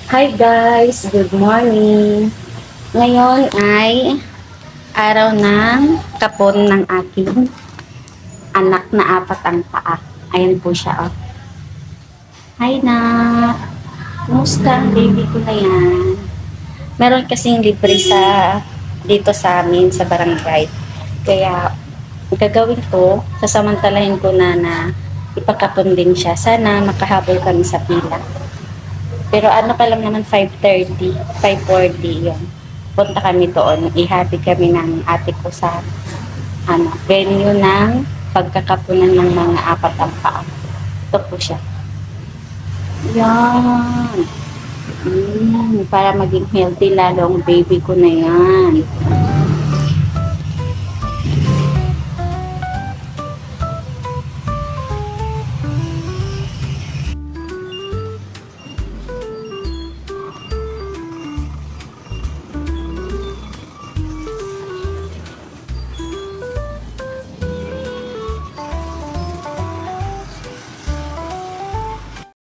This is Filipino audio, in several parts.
Hi guys, good morning. Ngayon ay araw ng kapon ng aking anak na apat ang paa. Ayan po siya. Oh. Hi na. Kumusta ang baby ko na yan? Meron kasing libre dito sa amin sa barangay. Kaya gagawin ko, sasamantalahin ko na ipakapon din siya. Sana makahabol kami sa pila. Pero ano pa lang naman 5:30, 5:40 yun. Punta kami doon, ihatid kami ng ate ko sa venue ng pagkakapunan ng mga apat ang paa. Ito po siya. Yan. Para maging healthy lalo ang baby ko na yan.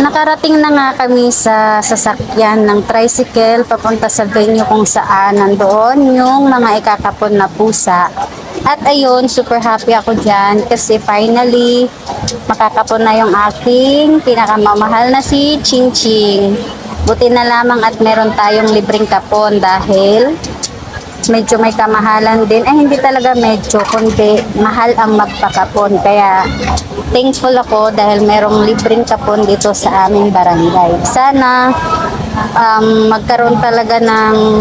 Nakarating na nga kami sa sasakyan ng tricycle papunta sa venue kung saan nandoon yung mga ikakapon na pusa. At ayun, super happy ako dyan kasi finally makakapon na yung aking pinakamamahal na si Ching Ching. Buti na lamang at meron tayong libreng kapon dahil medyo may kamahalan din. Hindi talaga medyo, kundi mahal ang magpakapon. Kaya thankful ako dahil merong libreng kapon dito sa aming barangay. Sana magkaroon talaga ng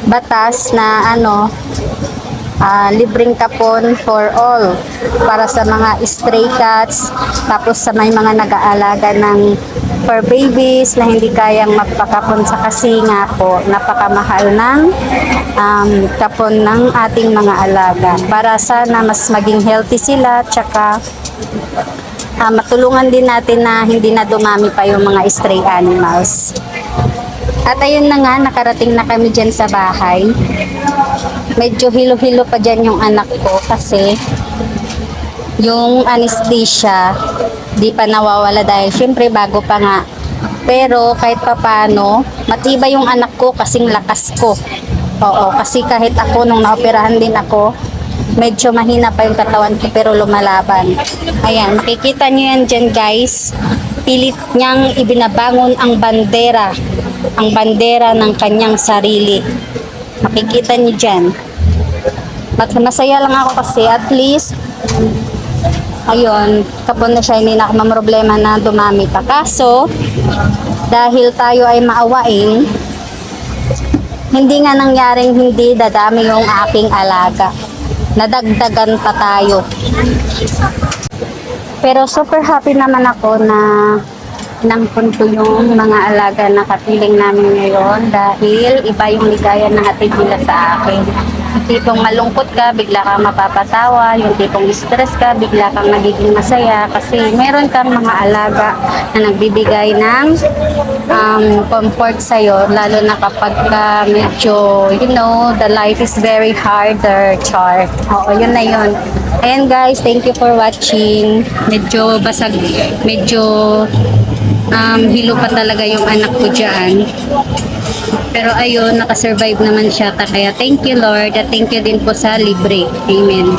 batas na libreng kapon for all para sa mga stray cats, tapos sa may mga nag-aalaga ng fur babies na hindi kayang magpakapon sa kasi nga po napakamahal ng kapon ng ating mga alaga, para sana mas maging healthy sila, tsaka matulungan din natin na hindi na dumami pa yung mga stray animals. At ayun na nga, nakarating na kami dyan sa bahay. Medyo hilo-hilo pa dyan yung anak ko kasi yung anesthesia di pa nawawala dahil syempre bago pa nga. Pero kahit papano, matibay yung anak ko kasing lakas ko. Oo, kasi kahit ako nung naoperahan din ako, medyo mahina pa yung katawan ko pero lumalaban. Ayan, makikita nyo yan dyan guys. Pilit niyang ibinabangon ang bandera ng kanyang sarili. Makikita niyo dyan. Masaya lang ako kasi at least ayun, kapon na siya, hindi na ako mamroblema na dumami pa. Kaso dahil tayo ay maawain, hindi nga nangyaring hindi dadami yung aking alaga. Nadagdagan pa tayo. Pero super happy naman ako na nampun ko yung mga alaga na kapiling namin ngayon dahil iba yung ligaya na hatid nila sa akin. Yung tipong malungkot ka, bigla kang mapapatawa. Yung tipong stress ka, bigla kang nagiging masaya kasi meron kang mga alaga na nagbibigay ng comfort sa'yo, lalo na kapag medyo, the life is very harder, char. Oo, yun na yun. Ayan guys, thank you for watching. Medyo basag, medyo hilo pa talaga yung anak ko dyan. Pero ayun, nakasurvive naman siya. Kaya thank you Lord at thank you din po sa libre. Amen.